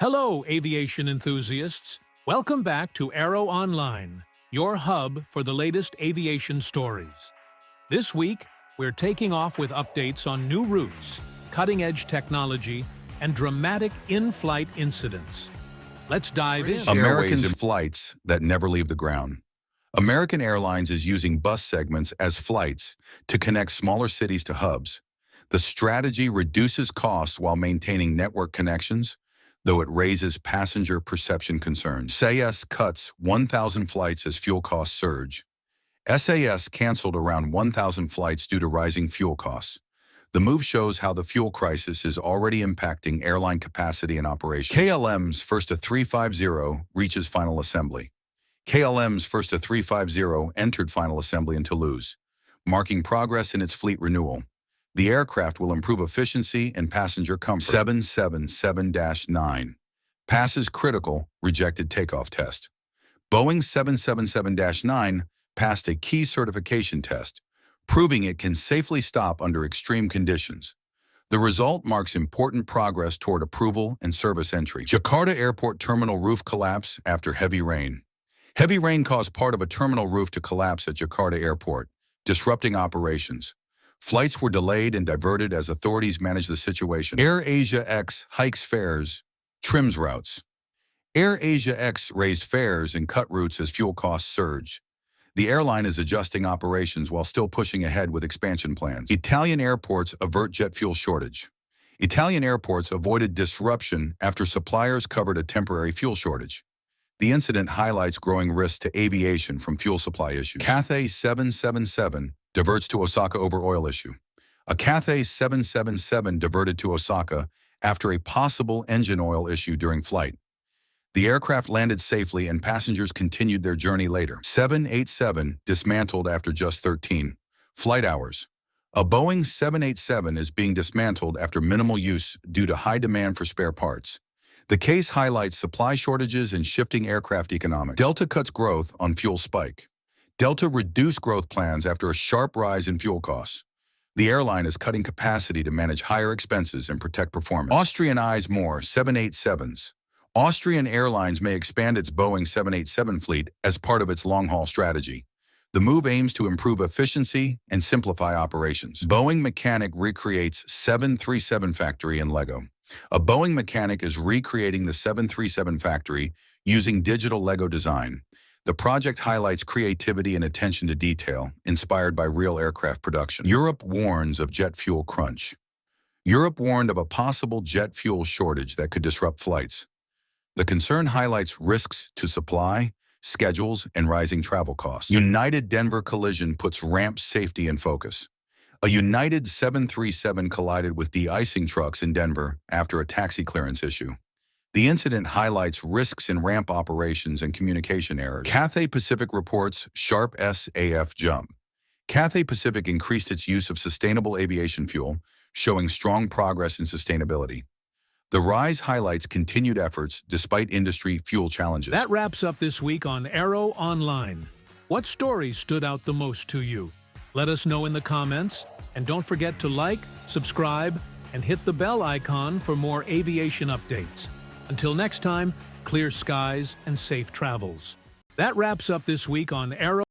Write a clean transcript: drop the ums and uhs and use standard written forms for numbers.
Hello, aviation enthusiasts. Welcome back to Aeroonline, your hub for the latest aviation stories. This week, we're taking off with updates on new routes, cutting-edge technology, and dramatic in-flight incidents. Let's dive in. Americans flights that never leave the ground. American Airlines is using bus segments as flights to connect smaller cities to hubs. The strategy reduces costs while maintaining network connections, though it raises passenger perception concerns. SAS cuts 1,000 flights as fuel costs surge. SAS canceled around 1,000 flights due to rising fuel costs. The move shows how the fuel crisis is already impacting airline capacity and operations. KLM's first A350 reaches final assembly. KLM's first A350 entered final assembly in Toulouse, marking progress in its fleet renewal. The aircraft will improve efficiency and passenger comfort. 777-9 passes critical rejected takeoff test. Boeing 777-9 passed a key certification test, proving it can safely stop under extreme conditions. The result marks important progress toward approval and service entry. Jakarta Airport terminal roof collapse after heavy rain. Heavy rain caused part of a terminal roof to collapse at Jakarta Airport, disrupting operations. Flights were delayed and diverted as authorities managed the situation. AirAsia X hikes fares, trims routes. AirAsia X raised fares and cut routes as fuel costs surge. The airline is adjusting operations while still pushing ahead with expansion plans. Italian airports avert jet fuel shortage. Italian airports avoided disruption after suppliers covered a temporary fuel shortage. The incident highlights growing risks to aviation from fuel supply issues. Cathay 777 diverts to Osaka over oil issue. A Cathay 777 diverted to Osaka after a possible engine oil issue during flight. The aircraft landed safely and passengers continued their journey later. 787 dismantled after just 13 flight hours. A Boeing 787 is being dismantled after minimal use due to high demand for spare parts. The case highlights supply shortages and shifting aircraft economics. Delta cuts growth on fuel spike. Delta reduced growth plans after a sharp rise in fuel costs. The airline is cutting capacity to manage higher expenses and protect performance. Austrian eyes more 787s. Austrian Airlines may expand its Boeing 787 fleet as part of its long-haul strategy. The move aims to improve efficiency and simplify operations. Boeing mechanic recreates 737 factory in Lego. A Boeing mechanic is recreating the 737 factory using digital Lego design. The project highlights creativity and attention to detail, inspired by real aircraft production. Europe warns of jet fuel crunch. Europe warned of a possible jet fuel shortage that could disrupt flights. The concern highlights risks to supply, schedules, and rising travel costs. United Denver collision puts ramp safety in focus. A United 737 collided with de-icing trucks in Denver after a taxi clearance issue. The incident highlights risks in ramp operations and communication errors. Cathay Pacific reports sharp SAF jump. Cathay Pacific increased its use of sustainable aviation fuel, showing strong progress in sustainability. The rise highlights continued efforts despite industry fuel challenges. That wraps up this week on Aeroonline. What stories stood out the most to you? Let us know in the comments, and don't forget to like, subscribe, and hit the bell icon for more aviation updates. Until next time, clear skies and safe travels. That wraps up this week on Aero